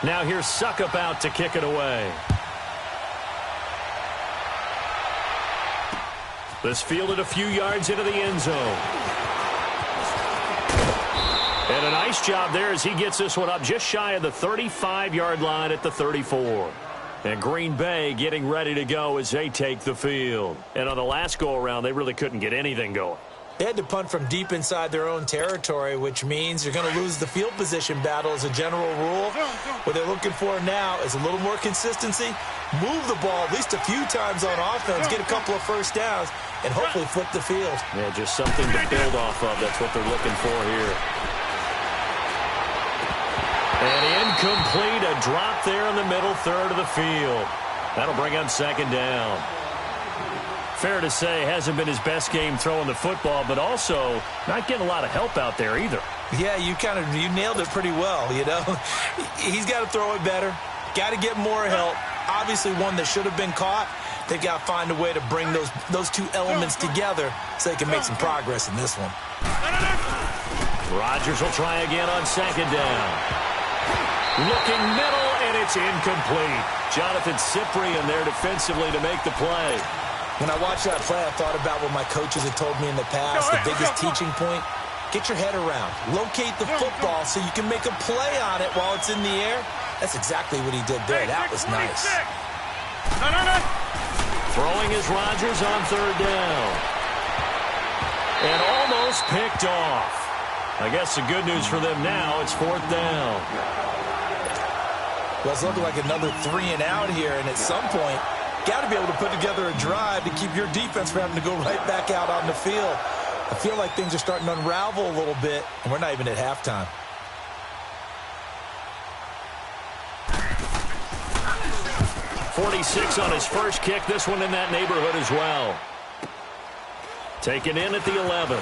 Now here's Suckup out to kick it away. This fielded a few yards into the end zone. And a nice job there as he gets this one up just shy of the 35-yard line at the 34. And Green Bay getting ready to go as they take the field. And on the last go-around, they really couldn't get anything going. They had to punt from deep inside their own territory, which means you're going to lose the field position battle as a general rule. What they're looking for now is a little more consistency, move the ball at least a few times on offense, get a couple of first downs, and hopefully flip the field. Yeah, just something to build off of. That's what they're looking for here. And incomplete, a drop there in the middle third of the field. That'll bring up second down. Fair to say, hasn't been his best game throwing the football, but also not getting a lot of help out there either. Yeah, you nailed it pretty well, you know. He's got to throw it better, got to get more help. Obviously one that should have been caught. They've got to find a way to bring those two elements together so they can make some progress in this one. Rodgers will try again on second down. Looking middle, and it's incomplete. Jonathan Cyprien there defensively to make the play. When I watched that play, I thought about what my coaches had told me in the past. The biggest teaching point, get your head around. Locate the football so you can make a play on it while it's in the air. That's exactly what he did there. That was nice. Throwing is Rodgers on third down. And almost picked off. I guess the good news for them now, it's fourth down. Well, it's looking like another 3 and out here, and at some point, got to be able to put together a drive to keep your defense from having to go right back out on the field. I feel like things are starting to unravel a little bit, and we're not even at halftime. .46 on his first kick. This one in that neighborhood as well. Taken in at the 11.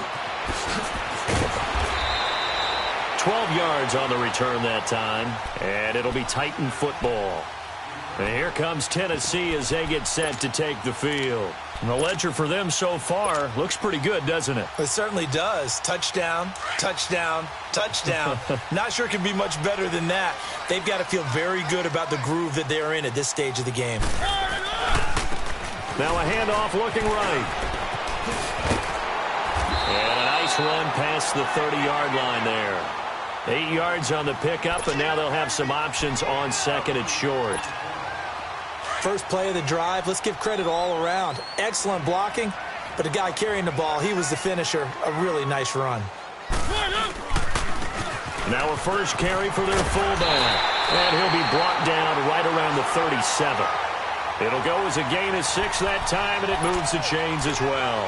12 yards on the return that time, and it'll be Titan football. And here comes Tennessee as they get set to take the field. And the ledger for them so far looks pretty good, doesn't it? It certainly does. Touchdown, touchdown, touchdown. Not sure it can be much better than that. They've got to feel very good about the groove that they're in at this stage of the game. Now a handoff looking right. And a nice run past the 30-yard line there. 8 yards on the pickup, and now they'll have some options on second and short. First play of the drive, let's give credit all around. Excellent blocking, but the guy carrying the ball, he was the finisher. A really nice run. Now a first carry for their fullback, and he'll be brought down right around the 37. It'll go as a gain of 6 that time, and it moves the chains as well.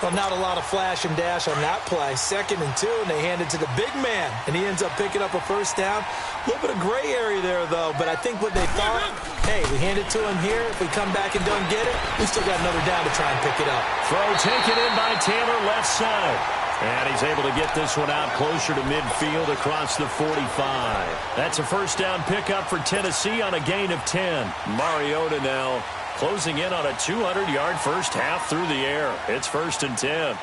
Well, not a lot of flash and dash on that play. 2nd and 2, and they hand it to the big man, and he ends up picking up a first down. A little bit of gray area there, though, but I think what they thought, hey, we hand it to him here. If we come back and don't get it, we still got another down to try and pick it up. Throw taken in by Taylor, left side. And he's able to get this one out closer to midfield across the 45. That's a first down pickup for Tennessee on a gain of 10. Mariota now closing in on a 200-yard first half through the air. It's 1st and 10.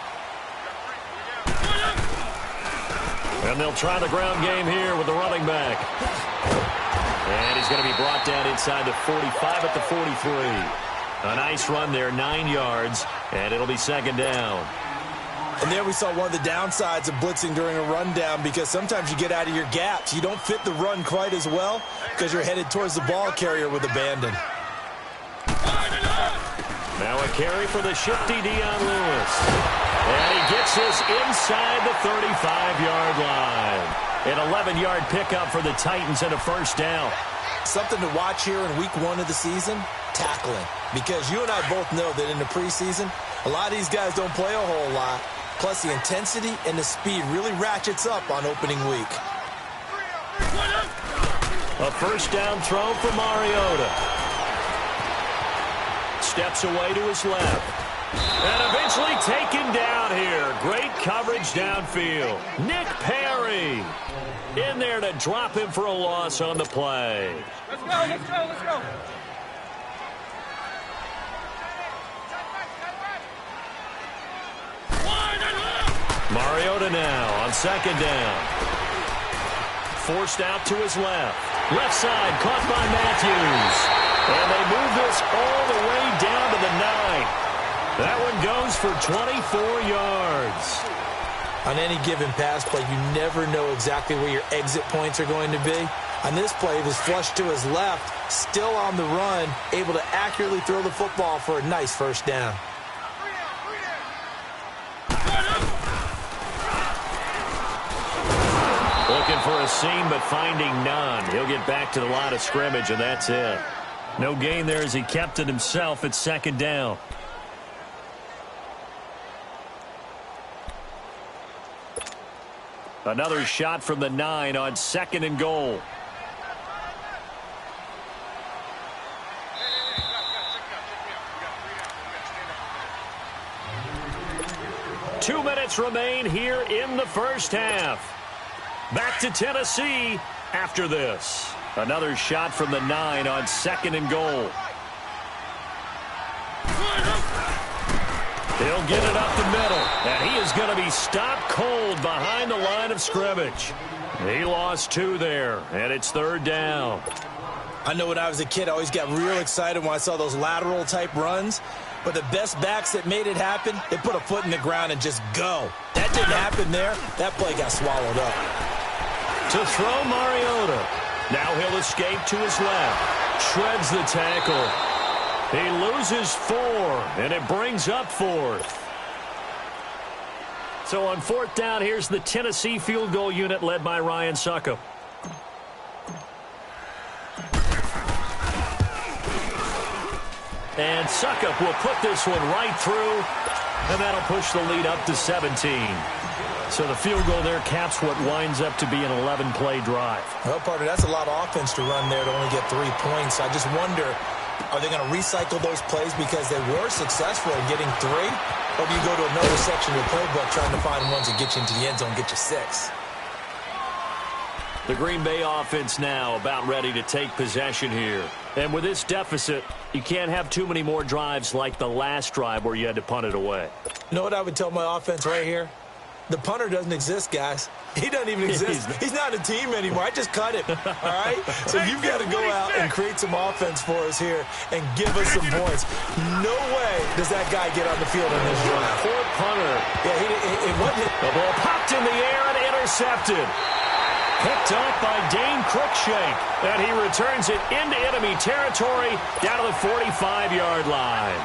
And they'll try the ground game here with the running back. And he's going to be brought down inside the 45 at the 43. A nice run there, 9 yards, and it'll be 2nd down. And there we saw one of the downsides of blitzing during a rundown, because sometimes you get out of your gaps. You don't fit the run quite as well because you're headed towards the ball carrier with abandon. Now a carry for the shifty Dion Lewis. And he gets this inside the 35-yard line. An 11-yard pickup for the Titans and a first down. Something to watch here in week 1 of the season, tackling. Because you and I both know that in the preseason, a lot of these guys don't play a whole lot. Plus, the intensity and the speed really ratchets up on opening week. A first down throw for Mariota. Steps away to his left. And eventually taken down here. Great coverage downfield. Nick Perry in there to drop him for a loss on the play. Let's go, let's go, let's go. Mariota now on 2nd down. Forced out to his left. Left side, caught by Matthews. And they move this all the way down to the 9. That one goes for 24 yards. On any given pass play, you never know exactly where your exit points are going to be. On this play, he was flushed to his left, still on the run, able to accurately throw the football for a nice first down. Looking for a seam, but finding none. He'll get back to the line of scrimmage, and that's it. No gain there as he kept it himself at second down. Another shot from the 9 on second and goal. Two minutes remain here in the first half. Back to Tennessee after this. Another shot from the 9 on second and goal. He'll get it up the middle, and he is going to be stopped cold behind the line of scrimmage. He lost 2 there, and it's third down. I know when I was a kid, I always got real excited when I saw those lateral-type runs. But the best backs that made it happen, they put a foot in the ground and just go. That didn't happen there. That play got swallowed up. To throw Mariota. Now he'll escape to his left. Shreds the tackle. He loses 4, and it brings up 4th. So on 4th down, here's the Tennessee field goal unit led by Ryan Succop. And Succop will put this one right through, and that'll push the lead up to 17. So the field goal there caps what winds up to be an 11-play drive. Well, partner, that's a lot of offense to run there to only get 3 points. I just wonder, are they going to recycle those plays because they were successful in getting 3? Or do you go to another section of the playbook trying to find ones that get you into the end zone, get you 6? The Green Bay offense now about ready to take possession here. And with this deficit, you can't have too many more drives like the last drive where you had to punt it away. You know what I would tell my offense right here? The punter doesn't exist, guys. He doesn't even exist. He's not a team anymore. I just cut him, all right? So you've got to go out and create some offense for us here and give us some points. No way does that guy get on the field on this drive. Poor punter. Yeah, it wasn't. The ball popped in the air and intercepted. Picked off by Dane Cruikshank. And he returns it into enemy territory down to the 45-yard line.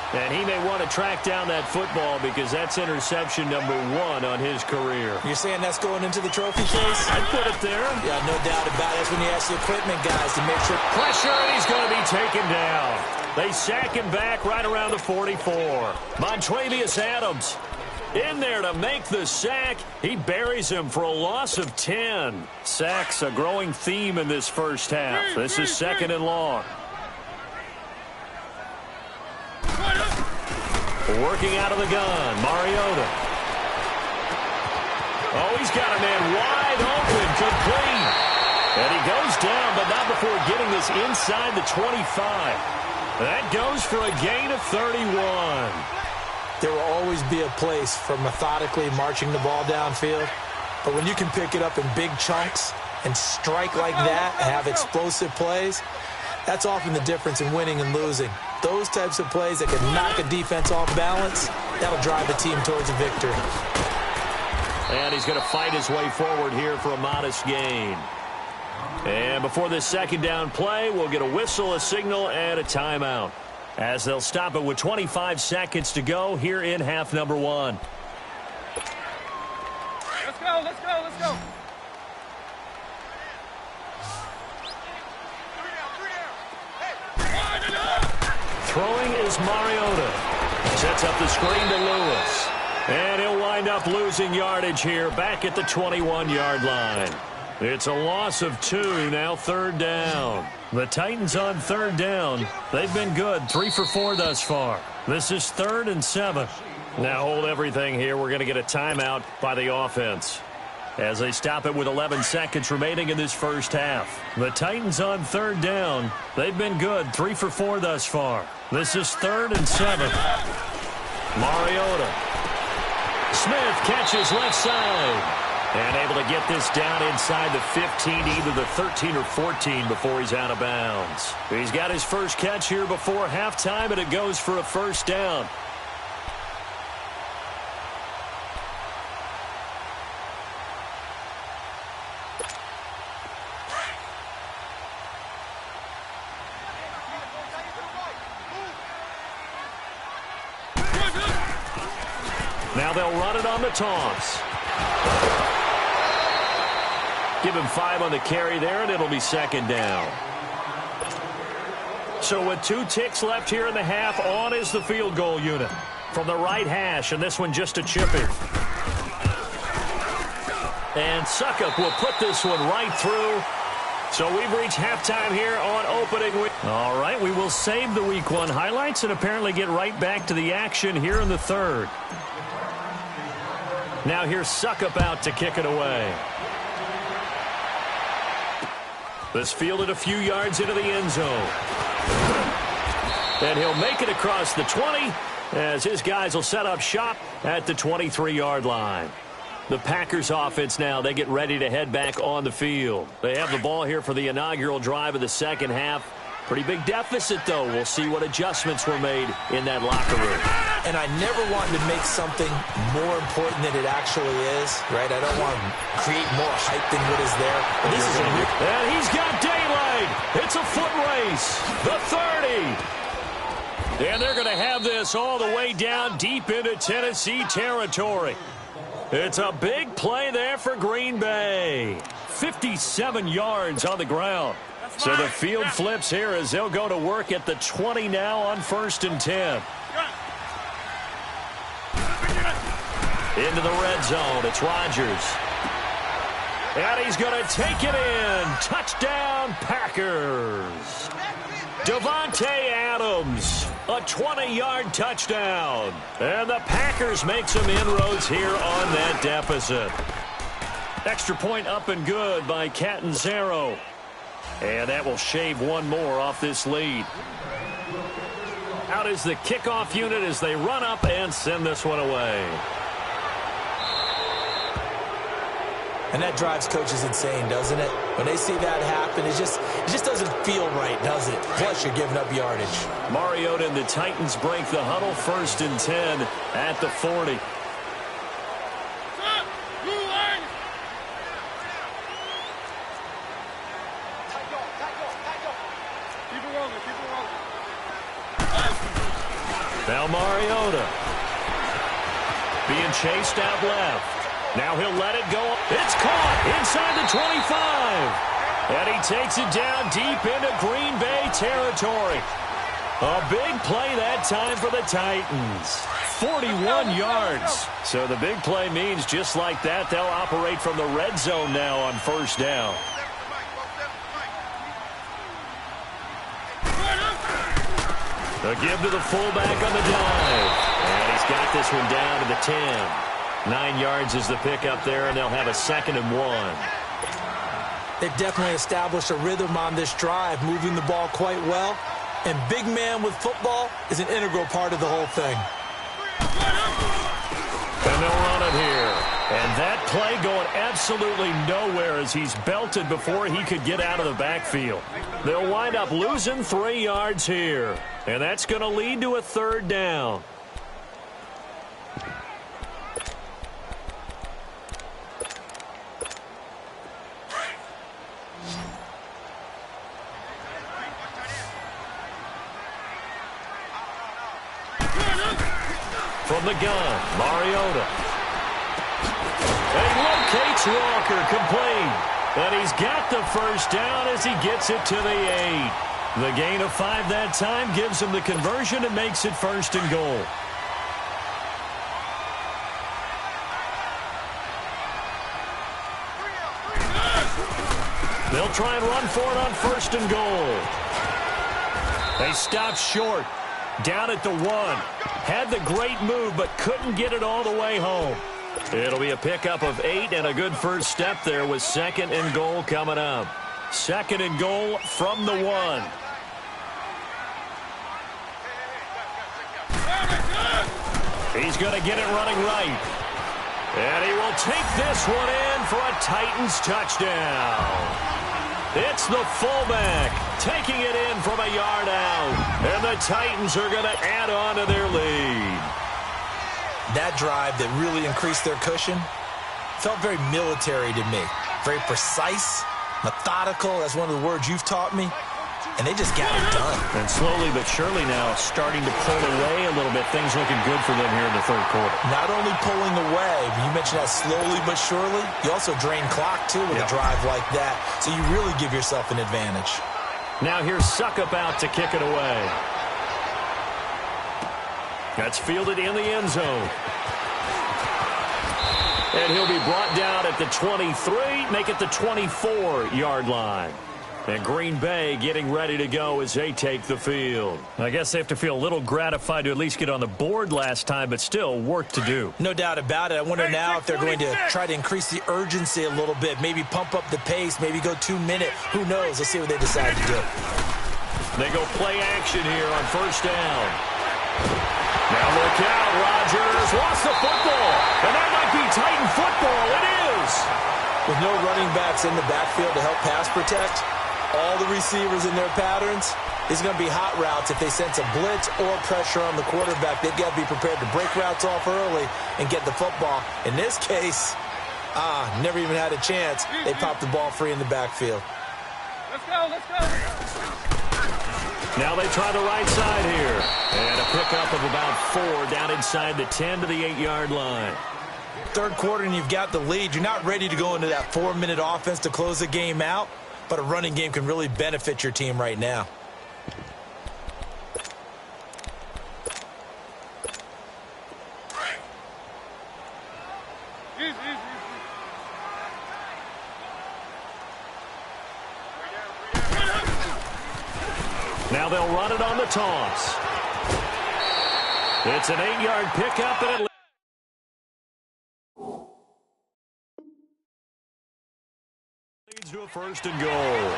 And he may want to track down that football because that's interception number 1 on his career. You're saying that's going into the trophy case? I'd put it there. Yeah, no doubt about it. That's when you ask the equipment guys to make sure. Pressure, and he's going to be taken down. They sack him back right around the 44. Montravius Adams in there to make the sack. He buries him for a loss of 10. Sacks a growing theme in this first half. This is second and long. Working out of the gun, Mariota. Oh, he's got a man wide open, complete. And he goes down, but not before getting this inside the 25. That goes for a gain of 31. There will always be a place for methodically marching the ball downfield. But when you can pick it up in big chunks and strike like that, have explosive plays, that's often the difference in winning and losing. Those types of plays that can knock a defense off balance, that'll drive a team towards a victory. And he's going to fight his way forward here for a modest gain. And before this second down play, we'll get a whistle, a signal, and a timeout, as they'll stop it with 25 seconds to go here in half number 1. Let's go, let's go, let's go. Throwing is Mariota. Sets up the screen to Lewis. And he'll wind up losing yardage here back at the 21-yard line. It's a loss of 2, now third down. The Titans on third down. They've been good, 3 for 4 thus far. This is 3rd and 7. Now hold everything here. We're going to get a timeout by the offense as they stop it with 11 seconds remaining in this first half. The Titans on third down. They've been good, 3 for 4 thus far. This is 3rd and 7. Mariota. Smith catches left side. And able to get this down inside the 15, either the 13 or 14 before he's out of bounds. He's got his first catch here before halftime, and it goes for a first down. Now they'll run it on the toss. Give him 5 on the carry there, and it'll be second down. So with 2 ticks left here in the half, on is the field goal unit. From the right hash, and this one just a chip in. And Suckup will put this one right through. So we've reached halftime here on opening week. All right, we will save the Week 1 highlights and apparently get right back to the action here in the third. Now here's Suckup out to kick it away. This fielded a few yards into the end zone. And he'll make it across the 20 as his guys will set up shop at the 23-yard line. The Packers offense now, they get ready to head back on the field. They have the ball here for the inaugural drive of the second half. Pretty big deficit, though. We'll see what adjustments were made in that locker room. And I never wanted to make something more important than it actually is, right? I don't want to create more hype than what is there. But this is a real... And he's got daylight. It's a foot race. The 30. And they're going to have this all the way down deep into Tennessee territory. It's a big play there for Green Bay. 57 yards on the ground. So the field flips here as they'll go to work at the 20 now on 1st and 10. Into the red zone. It's Rodgers. And he's going to take it in. Touchdown, Packers. Davante Adams, a 20-yard touchdown. And the Packers make some inroads here on that deficit. Extra point up and good by Catanzaro. And that will shave one more off this lead. Out is the kickoff unit as they run up and send this one away. And that drives coaches insane, doesn't it? When they see that happen, it just doesn't feel right, does it? Plus, you're giving up yardage. Mariota and the Titans break the huddle, 1st and 10 at the 40. Now Mariota being chased out left. Now he'll let it go. It's caught inside the 25. And he takes it down deep into Green Bay territory. A big play that time for the Titans. 41 yards. So the big play means just like that, they'll operate from the red zone now on 1st down. A give to the fullback on the dive. And he's got this one down to the 10. 9 yards is the pickup there, and they'll have a 2nd and 1. They've definitely established a rhythm on this drive, moving the ball quite well. And big man with football is an integral part of the whole thing. And they'll run it here. And that play going absolutely nowhere as he's belted before he could get out of the backfield. They'll wind up losing 3 yards here. And that's going to lead to a 3rd down. From the gun, Mariota. And he locates Walker, complete. And he's got the 1st down as he gets it to the 8. The gain of 5 that time gives him the conversion and makes it 1st and goal. They'll try and run for it on 1st and goal. They stop short. Down at the 1. Had the great move, but couldn't get it all the way home. It'll be a pickup of 8 and a good first step there with 2nd and goal coming up. 2nd and goal from the 1. He's going to get it running right. And he will take this one in for a Titans touchdown. It's the fullback taking it in from a yard out. And the Titans are going to add on to their lead. That drive that really increased their cushion felt very military to me. Very precise, methodical. That's one of the words you've taught me. And they just got it done. And slowly but surely now starting to pull away a little bit. Things looking good for them here in the third quarter. Not only pulling away, but you mentioned that slowly but surely. You also drain clock, too, with a drive like that. So you really give yourself an advantage. Now here's Suckup out to kick it away. That's fielded in the end zone. And he'll be brought down at the 23, make it the 24-yard line. And Green Bay getting ready to go as they take the field. I guess they have to feel a little gratified to at least get on the board last time, but still work to do. No doubt about it. I wonder now if they're going to try to increase the urgency a little bit, maybe pump up the pace, maybe go 2-minute. Who knows? Let's see what they decide to do. They go play action here on first down. Now look out, Rodgers lost the football, and that might be Titan football. It is. With no running backs in the backfield to help pass protect, all the receivers in their patterns, it's going to be hot routes if they sense a blitz or pressure on the quarterback. They've got to be prepared to break routes off early and get the football. In this case, never even had a chance. They popped the ball free in the backfield. Let's go, let's go. Now they try the right side here. And a pickup of about 4 down inside the 10 to the 8-yard line. Third quarter and you've got the lead. You're not ready to go into that 4-minute offense to close the game out. But a running game can really benefit your team right now. Now they'll run it on the toss. It's an 8-yard pickup, and it leads to a first and goal.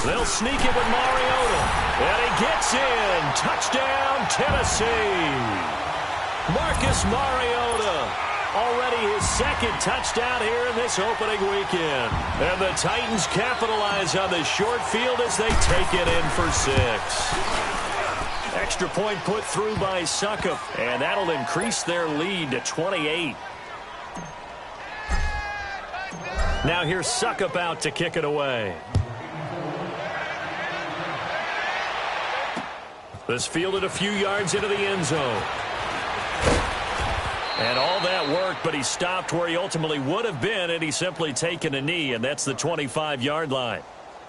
They'll sneak it with Mariota. And he gets in. Touchdown, Tennessee. Marcus Mariota. Already his second touchdown here in this opening weekend. And the Titans capitalize on the short field as they take it in for 6. Extra point put through by Suckup. And that'll increase their lead to 28. Now here's Suckup out to kick it away. This fielded a few yards into the end zone. And all that worked, but he stopped where he ultimately would have been, and he's simply taken a knee, and that's the 25-yard line.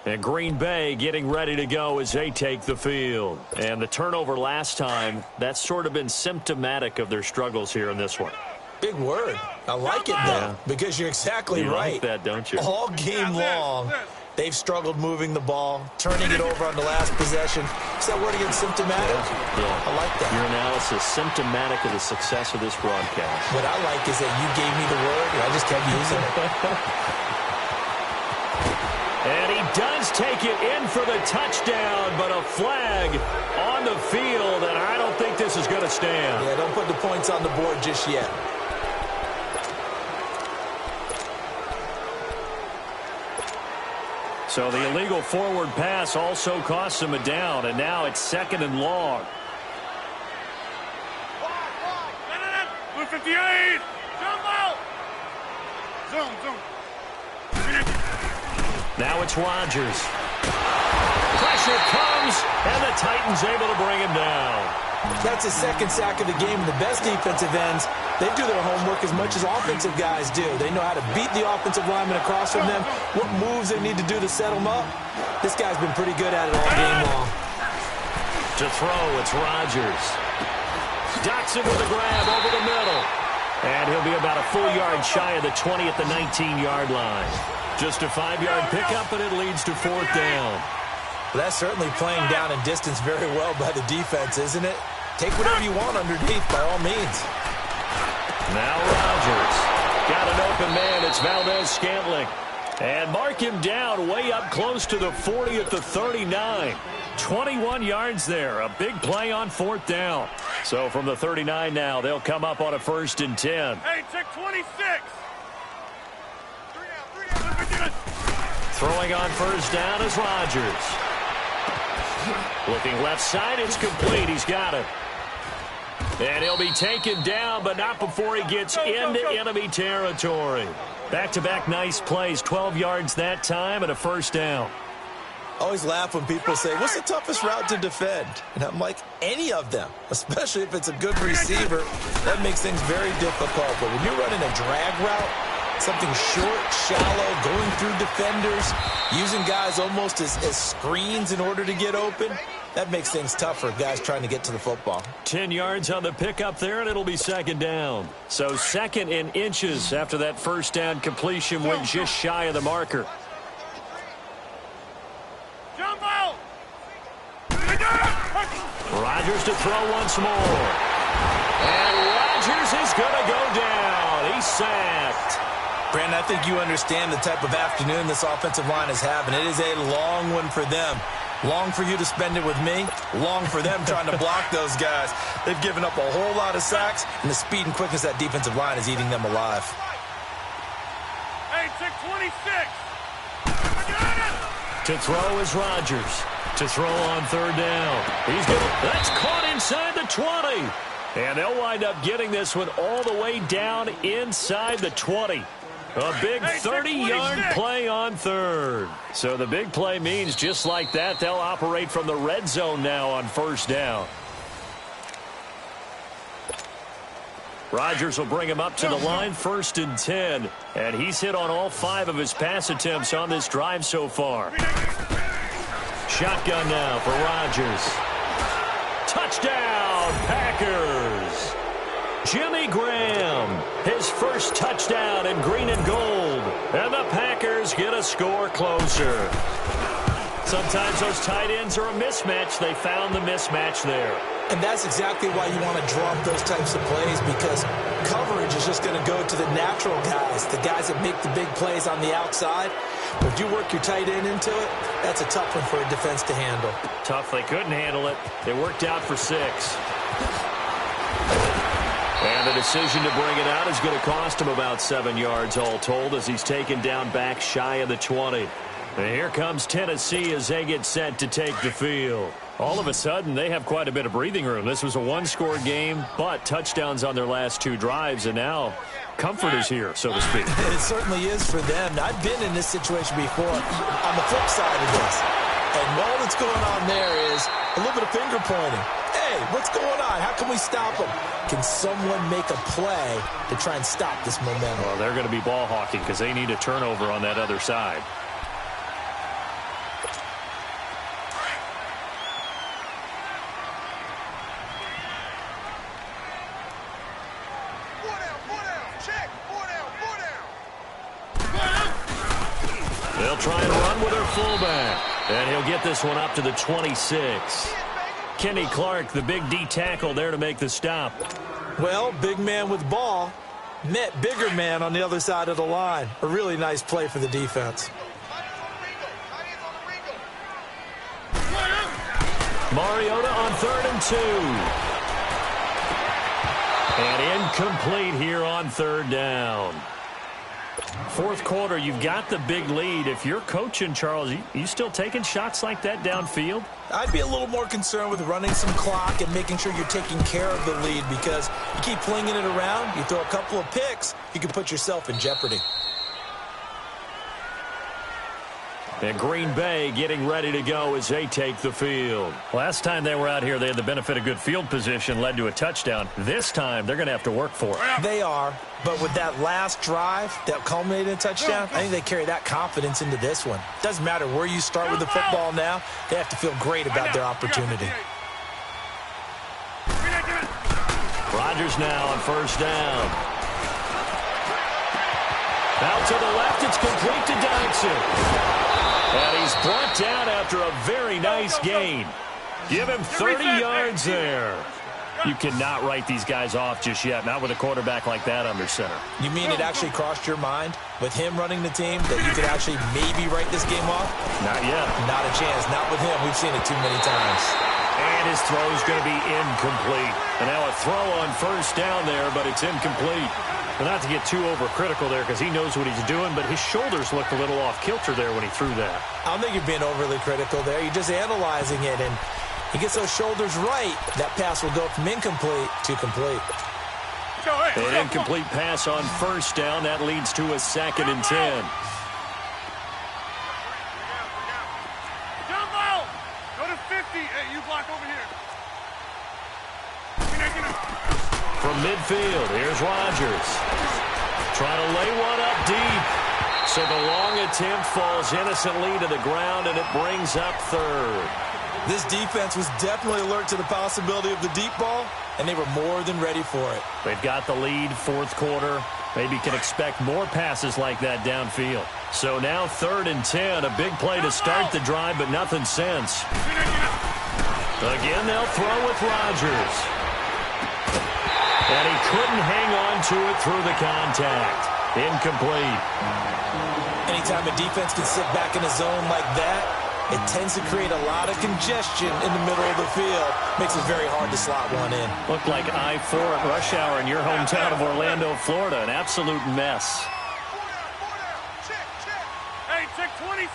And Green Bay getting ready to go as they take the field. And the turnover last time, that's sort of been symptomatic of their struggles here in this one. Big word. I like it, though, because you're exactly right. You like that, don't you? All game long, they've struggled moving the ball, turning it over on the last possession. Is that word again, symptomatic? Yeah. I like that. Your analysis, symptomatic of the success of this broadcast. What I like is that you gave me the word, and I just kept using it. And he does take it in for the touchdown, but a flag on the field, and I don't think this is going to stand. Yeah, don't put the points on the board just yet. So the illegal forward pass also costs him a down, and now it's 2nd and long. 58! Jump out! Zoom. Now it's Rodgers. Pressure comes, and the Titans able to bring him down. That's his second sack of the game. And the best defensive ends, they do their homework as much as offensive guys do. They know how to beat the offensive lineman across from them, what moves they need to do to set them up. This guy's been pretty good at it all game long. To throw, it's Rodgers. Docks him with a grab over the middle. And he'll be about a full yard shy of the 20 at the 19-yard line. Just a 5-yard pickup, and it leads to 4th down. Well, that's certainly playing down in distance very well by the defense, isn't it? Take whatever you want underneath, by all means. Now Rodgers. Got an open man. It's Valdez-Scantling. And mark him down way up close to the 40 at the 39. 21 yards there. A big play on 4th down. So from the 39 now, they'll come up on a 1st and 10. Hey, check 26. Throwing on 1st down is Rodgers. Looking left side, it's complete. He's got it. And he'll be taken down, but not before he gets into enemy territory. Back-to-back nice plays, 12 yards that time and a 1st down. Always laugh when people say, what's the toughest route to defend? And I'm like, any of them, especially if it's a good receiver. That makes things very difficult. But when you're running a drag route, something short, shallow, going through defenders, using guys almost as screens in order to get open, that makes things tough for guys trying to get to the football. 10 yards on the pickup there, and it'll be 2nd down. So 2nd in inches after that 1st down completion went just shy of the marker. Jump out! Rodgers to throw once more. And Rodgers is going to go down. He's sacked. Brandon, I think you understand the type of afternoon this offensive line is having. It is a long one for them. Long for you to spend it with me. Long for them trying to block those guys. They've given up a whole lot of sacks, and the speed and quickness of that defensive line is eating them alive. Hey, check 26. To throw is Rodgers. To throw on 3rd down. That's caught inside the 20. And they'll wind up getting this one all the way down inside the 20. A big 30-yard play on 3rd. So the big play means just like that, they'll operate from the red zone now on 1st down. Rodgers will bring him up to the line, 1st and 10. And he's hit on all 5 of his pass attempts on this drive so far. Shotgun now for Rodgers. Touchdown, Packers. Jimmy Graham, his first touchdown in green and gold. And the Packers get a score closer. Sometimes those tight ends are a mismatch. They found the mismatch there. And that's exactly why you want to draw up those types of plays, because coverage is just going to go to the natural guys, the guys that make the big plays on the outside. But if you work your tight end into it, that's a tough one for a defense to handle. Tough. They couldn't handle it. They worked out for 6. And the decision to bring it out is going to cost him about 7 yards all told as he's taken down back shy of the 20. And here comes Tennessee as they get set to take the field. All of a sudden, they have quite a bit of breathing room. This was a one-score game, but touchdowns on their last 2 drives, and now comfort is here, so to speak. It certainly is for them. I've been in this situation before on the flip side of this. And all that's going on there is a little bit of finger pointing. Hey, what's going on? How can we stop them? Can someone make a play to try and stop this momentum? Well, they're going to be ball hawking because they need a turnover on that other side. They'll try and run with their fullback. And he'll get this one up to the 26. Kenny Clark, the big D tackle there to make the stop. Well, big man with ball met bigger man on the other side of the line. A really nice play for the defense. Mariota on 3rd and 2. And incomplete here on 3rd down. 4th quarter, you've got the big lead. If you're coaching, Charles, you still taking shots like that downfield? I'd be a little more concerned with running some clock and making sure you're taking care of the lead, because you keep flinging it around, you throw a couple of picks, you can put yourself in jeopardy. And Green Bay getting ready to go as they take the field. Last time they were out here, they had the benefit of good field position, led to a touchdown. This time, they're going to have to work for it. They are, but with that last drive that culminated in a touchdown, I think they carry that confidence into this one. Doesn't matter where you start with the football now, they have to feel great about their opportunity. Rodgers now on 1st down. Out to the left, it's complete to Dodson. And he's brought down after a very nice gain. Give him 30 yards there. You cannot write these guys off just yet, not with a quarterback like that under center. You mean it actually crossed your mind, with him running the team, that you could actually maybe write this game off? Not yet. Not a chance. Not with him. We've seen it too many times. And his throw is going to be incomplete. And now a throw on first down there, but it's incomplete. But not to get too overcritical there because he knows what he's doing, but his shoulders looked a little off kilter there when he threw that. I don't think you're being overly critical there. You're just analyzing it, and he gets those shoulders right. That pass will go from incomplete to complete. An incomplete pass on first down. That leads to a 2nd and 10. Go to 50. Hey, you block over here. From midfield, here's Rodgers. Trying to lay one up deep. So the long attempt falls innocently to the ground, and it brings up 3rd. This defense was definitely alert to the possibility of the deep ball, and they were more than ready for it. They've got the lead, 4th quarter. Maybe can expect more passes like that downfield. So now 3rd and 10, a big play to start the drive, but nothing since. Again, they'll throw with Rodgers. And he couldn't hang on to it through the contact. Incomplete. Anytime a defense can sit back in a zone like that, it tends to create a lot of congestion in the middle of the field. Makes it very hard to slot one in. Looked like I-4 at rush hour in your hometown of Orlando, Florida. An absolute mess. Hey, check 26.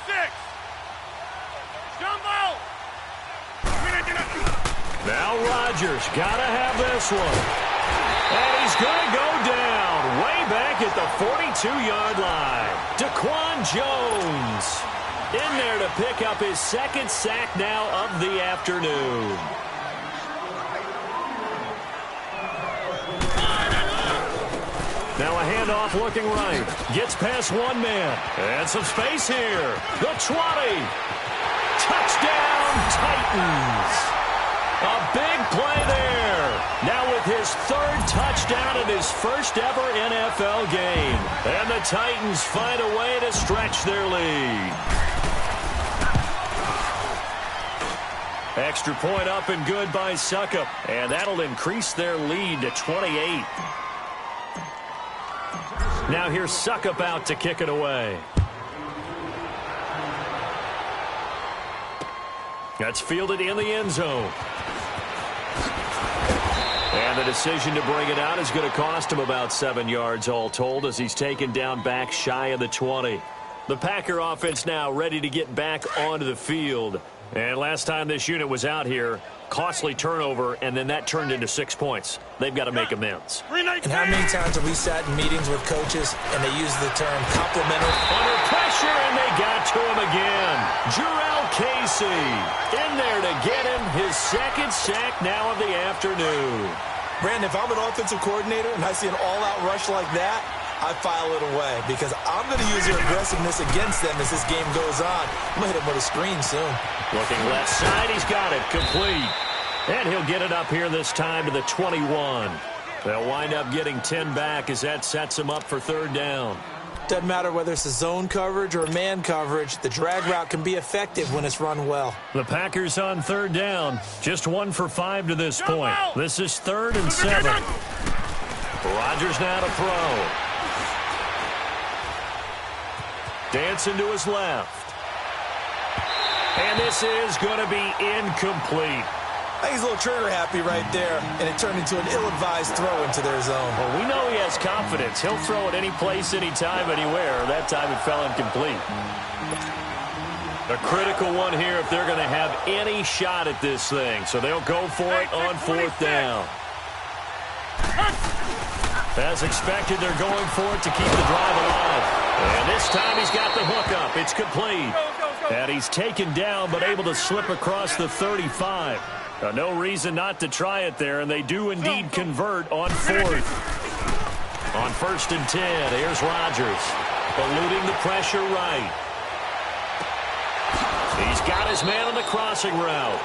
Jumbo. Now Rodgers got to have this one. And he's going to go down way back at the 42-yard line. Daquan Jones in there to pick up his 2nd sack now of the afternoon. Now a handoff looking right. Gets past one man. And some space here. The 20. Touchdown, Titans. A big play there. Now with his 3rd touchdown in his first ever NFL game. And the Titans find a way to stretch their lead. Extra point up and good by Suckup. And that'll increase their lead to 28. Now here's Suckup out to kick it away. That's fielded in the end zone. And the decision to bring it out is going to cost him about 7 yards all told as he's taken down back shy of the 20. The Packer offense now ready to get back onto the field. And last time this unit was out here, costly turnover, and then that turned into 6 points. They've got to make amends. And how many times have we sat in meetings with coaches and they use the term complimentary? Under pressure, and they got to him again. Jarrell Casey in there to get him his 2nd sack now of the afternoon. Brandon, if I'm an offensive coordinator and I see an all-out rush like that, I file it away because I'm going to use their aggressiveness against them as this game goes on. I'm going to hit him with a screen soon. Looking left side, he's got it complete. And he'll get it up here this time to the 21. They'll wind up getting 10 back as that sets him up for 3rd down. Doesn't matter whether it's a zone coverage or man coverage, the drag route can be effective when it's run well. The Packers on 3rd down. Just 1 for 5 to this point. This is 3rd and 7. Rodgers now to throw. Dancing to his left. And this is going to be incomplete. I think he's a little trigger happy right there, and it turned into an ill-advised throw into their zone. Well, we know he has confidence. He'll throw it any place, anytime, anywhere. That time it fell incomplete. A critical one here if they're going to have any shot at this thing. So they'll go for it on 4th down. As expected, they're going for it to keep the drive alive. And this time he's got the hook up. It's complete. And he's taken down but able to slip across the 35. No reason not to try it there, and they do indeed convert on 4th. On 1st and 10, here's Rodgers. Eluding the pressure right. He's got his man on the crossing route.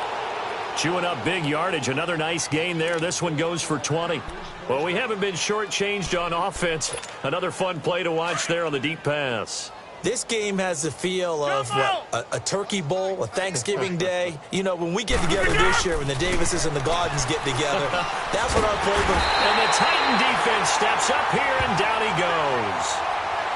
Chewing up big yardage. Another nice gain there. This one goes for 20. Well, we haven't been shortchanged on offense. Another fun play to watch there on the deep pass. This game has the feel of, a turkey bowl, a Thanksgiving day. You know, when we get together this year, when the Davises and the Gardens get together, that's what our playbook. And the Titan defense steps up here, and down he goes.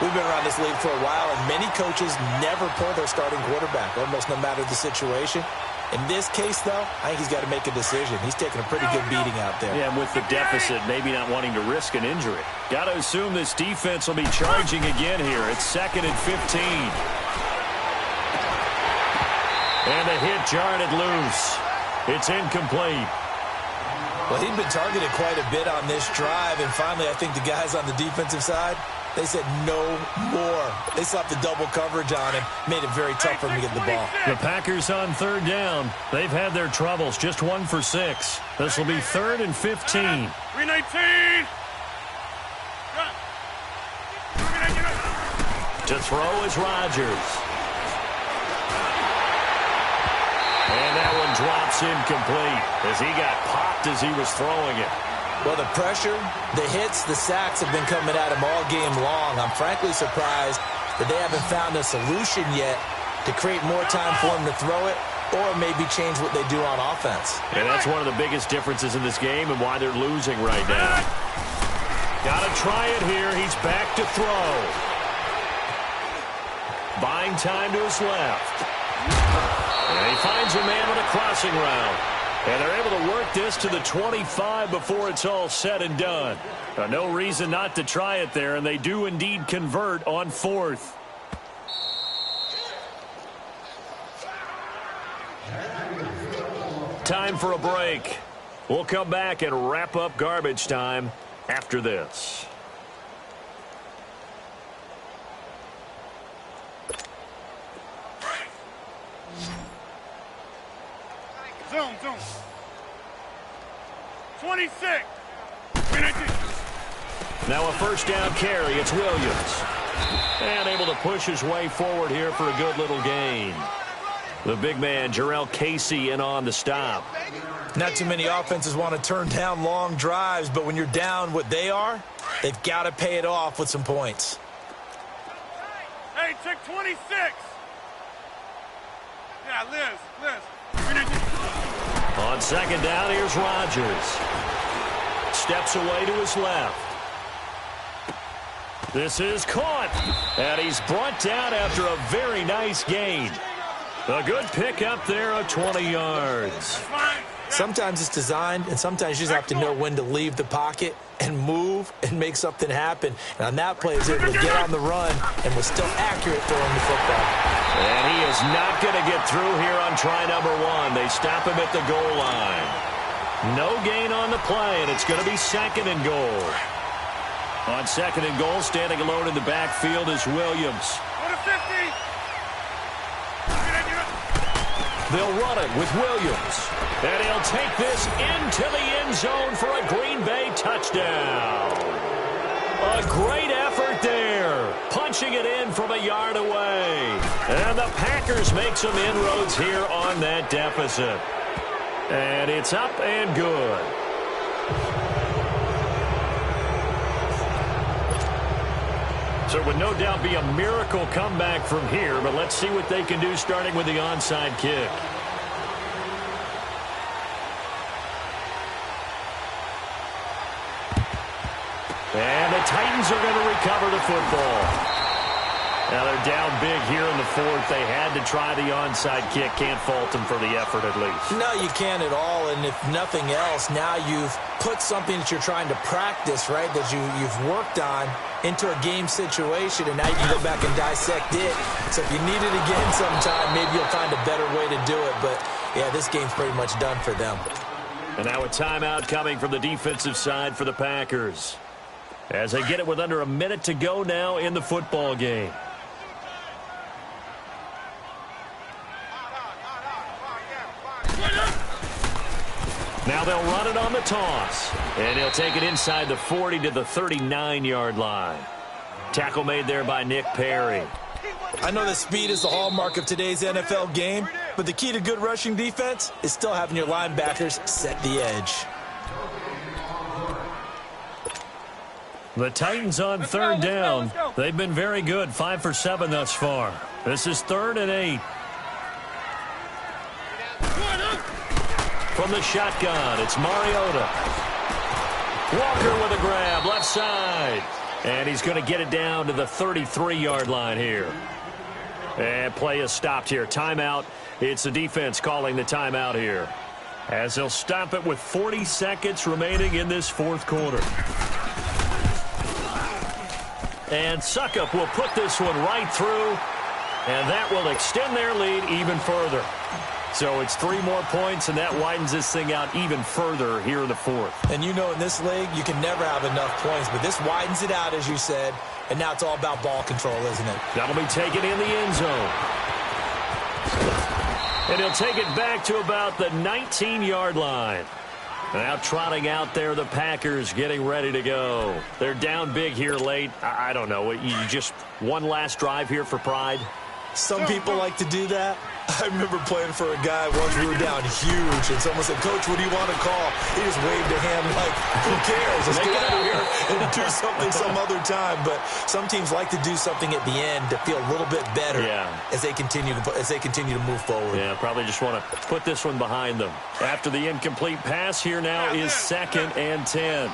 We've been around this league for a while, and many coaches never pull their starting quarterback, almost no matter the situation. In this case, though, I think he's got to make a decision. He's taking a pretty good beating out there. Yeah, and with the deficit, maybe not wanting to risk an injury. Got to assume this defense will be charging again here. It's 2nd and 15. And the hit jarred it loose. It's incomplete. Well, he'd been targeted quite a bit on this drive, and finally I think the guys on the defensive side, they said no more. They slapped the double coverage on him, made it very tough for him to get the ball. The Packers on 3rd down. They've had their troubles, just 1 for 6. This will be 3rd and 15. 319. To throw is Rodgers. And that one drops incomplete as he got popped as he was throwing it. Well, the pressure, the hits, the sacks have been coming at him all game long. I'm frankly surprised that they haven't found a solution yet to create more time for him to throw it or maybe change what they do on offense. And that's one of the biggest differences in this game and why they're losing right now. Got to try it here. He's back to throw. Buying time to his left. And he finds a man with a crossing route. And they're able to work this to the 25 before it's all said and done. No reason not to try it there, and they do indeed convert on 4th. Time for a break. We'll come back and wrap up garbage time after this. Zoom. 26. Now a 1st down carry. It's Williams. And able to push his way forward here for a good little gain. The big man, Jarrell Casey, in on the stop. Not too many offenses want to turn down long drives, but when you're down what they are, they've got to pay it off with some points. Hey, check 26. Yeah, Liz. On 2nd down, here's Rodgers. Steps away to his left. This is caught. And he's brought down after a very nice gain. A good pickup there of 20 yards. Sometimes it's designed, and sometimes you just have to know when to leave the pocket and move and make something happen. And on that play, he was able to get on the run and was still accurate throwing the football. And he is not going to get through here on try number 1. They stop him at the goal line. No gain on the play, and it's going to be 2nd and goal. On 2nd and goal, standing alone in the backfield is Williams. Go to 50. They'll run it with Williams. And he'll take this into the end zone for a Green Bay touchdown. A great effort there. Punching it in from a yard away. And the Packers make some inroads here on that deficit. And it's up and good. So it would no doubt be a miracle comeback from here, but let's see what they can do starting with the onside kick. And the Titans are going to recover the football. Now they're down big here in the 4th. They had to try the onside kick. Can't fault them for the effort at least. No, you can't at all. And if nothing else, now you've put something that you're trying to practice, right, that you've worked on into a game situation, and now you can go back and dissect it. So if you need it again sometime, maybe you'll find a better way to do it. But, yeah, this game's pretty much done for them. And now a timeout coming from the defensive side for the Packers, as they get it with under a minute to go now in the football game. Now they'll run it on the toss. And he'll take it inside the 40 to the 39-yard line. Tackle made there by Nick Perry. I know that speed is the hallmark of today's NFL game, but the key to good rushing defense is still having your linebackers set the edge. The Titans on third down. They've been very good, 5 for 7 thus far. This is 3rd and 8. From the shotgun, it's Mariota. Walker with a grab, left side. And he's going to get it down to the 33-yard line here. And play is stopped here. Timeout. It's the defense calling the timeout here, as they'll stop it with 40 seconds remaining in this fourth quarter. And Suckup will put this one right through, and that will extend their lead even further. So it's 3 more points, and that widens this thing out even further here in the fourth. And you know in this league, you can never have enough points, but this widens it out, as you said, and now it's all about ball control, isn't it? That'll be taken in the end zone. And he'll take it back to about the 19-yard line. Now trotting out there, the Packers getting ready to go. They're down big here late. I don't know. You just one last drive here for pride? Some people like to do that. I remember playing for a guy once. We were down huge, and someone said, "Coach, what do you want to call?" He just waved a hand like, "Who cares? Let's get out of here and do something some other time." But some teams like to do something at the end to feel a little bit better as they continue to move forward. Yeah, probably just want to put this one behind them. After the incomplete pass, here now is 2nd and 10.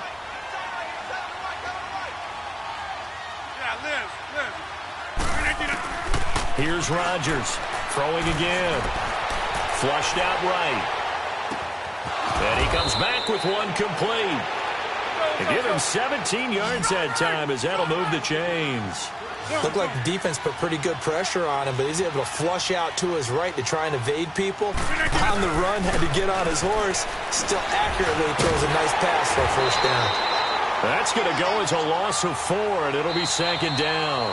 Here's Rodgers, throwing again. Flushed out right. And he comes back with one complete. And give him 17 yards that time, as that'll move the chains. Looked like the defense put pretty good pressure on him, but he's able to flush out to his right to try and evade people. On the run, had to get on his horse. Still accurately throws a nice pass for a first down. That's going to go as a loss of 4, and it'll be 2nd down.